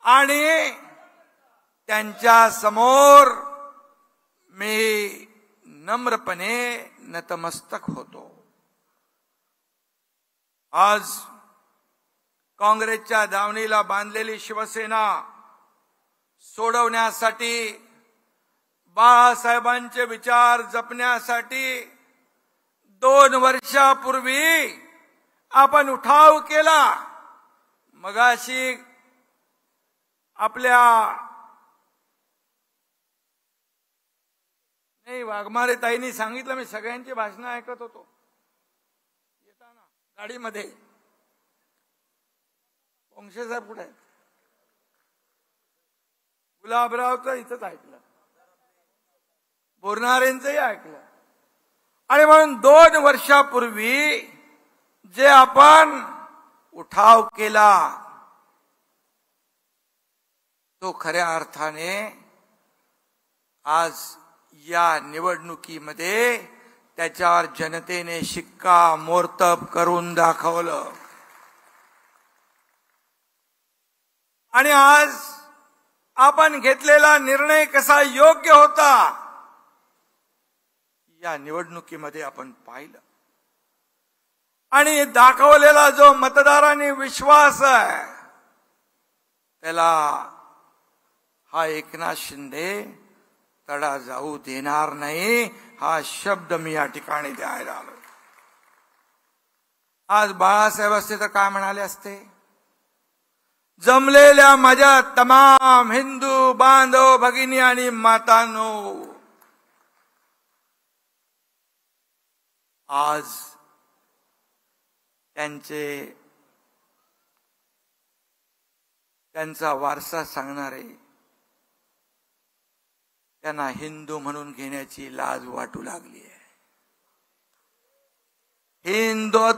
आणि त्यांच्या समोर मी नम्रपणे नतमस्तक होतो। आज काँग्रेसच्या दावणीला बांधलेली शिवसेना सोडवण्यासाठी, बाळासाहेबांचे विचार जपण्यासाठी 2 वर्षापूर्वी आपण उठाव केला। मगाशी आपल्या वाघमारे ताईंनी सांगितलं, मी सगळ्यांची भाषणं ऐकत होतो येताना गाडीमध्ये। वंशे साहेब कुठे आहेत? गुलाबरावचं इथंच ऐकलं, बोरणारेंचंही ऐकलं। आणि म्हणून 2 वर्षापूर्वी जे आपण उठाव केला तो खऱ्या अर्थाने आज या निवडणुकीमध्ये त्याच्यावर जनतेने शिक्कामोर्तब करून दाखवलं। आणि आज आपण घेतलेला निर्णय कसा योग्य होता या निवडणुकीमध्ये आपण पाहिलं। आणि दाखवलेला जो मतदारांनी विश्वास आहे त्याला हा एकनाथ शिंदे तडा जाऊ देणार नाही, हा शब्द मी या ठिकाणी द्यायला आलो। आज बाळासाहेब असते तर काय म्हणाले असते? जमलेल्या माझ्या तमाम हिंदू बांधव भगिनी आणि मातांनो, आज त्यांचा वारसा सांगणारे त्यांना हिंदू म्हणून घेण्याची लाज वाटू लागली आहे।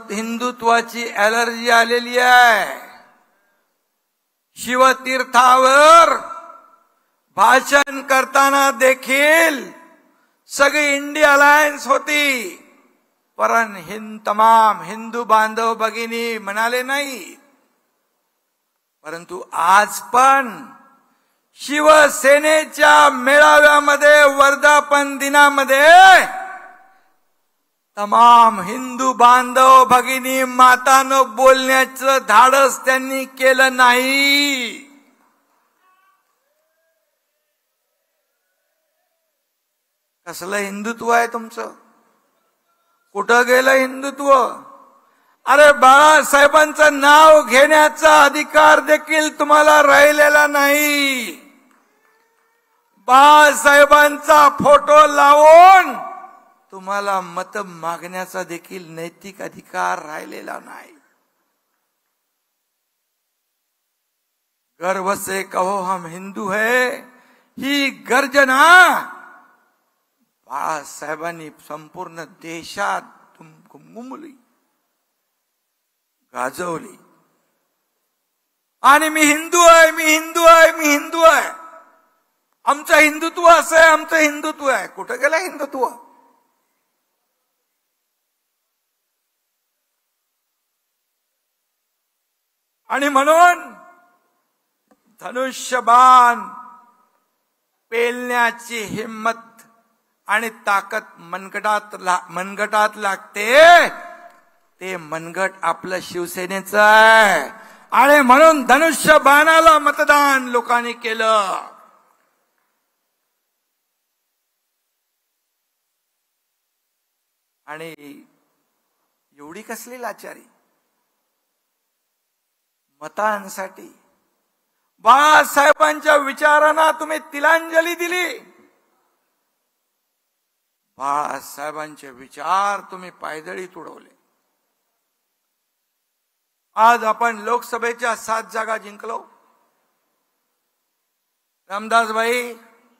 हिंदुत्वाची ॲलर्जी आलेली आहे। शिवतीर्थावर भाषण करताना देखील सगळी इंडिया अलायन्स होती, पण तमाम हिंदू बांधव भगिनी म्हणाले नाही। परंतु आज पण शिवसेनेच्या मेळाव्यामध्ये, वर्धापन दिनामध्ये तमाम हिंदू बांधव भगिनी मातांनो बोलण्याचं धाडस त्यांनी केलं नाही। कसलं हिंदुत्व आहे तुमचं? कुठं गेलं हिंदुत्व? अरे बाळासाहेबांचं नाव घेण्याचा अधिकार देखील तुम्हाला राहिलेला नाही। बाळासाहेबांचा फोटो लावून तुम्हाला मत मागण्याचा देखील नैतिक अधिकार राहिलेला नाही। गर्व से कहो हम हिंदू है ही गर्जना बाळासाहेबांनी संपूर्ण देशात घुमली, गाजवली। आणि मी हिंदू आहे, मी हिंदू आहे, मी हिंदू आहे, आमचं हिंदुत्व असं आहे, आमचं हिंदुत्व आहे। कुठं गेलं हिंदुत्व? आणि म्हणून धनुष्यबाण पेलण्याची हिम्मत आणि ताकद मनगटात लागते, ते मनगट आपलं शिवसेनेचं आहे। आणि म्हणून धनुष्यबाणाला मतदान लोकांनी केलं। आणि एवढी कसली लाचारी मतांसाठी? बाळासाहेबांच्या विचारांना तुम्ही तिलांजली दिली, बाळासाहेबांचे विचार तुम्ही पायदळी तुडवले। आज आपण लोकसभेच्या 7 जागा जिंकलो। रामदास भाई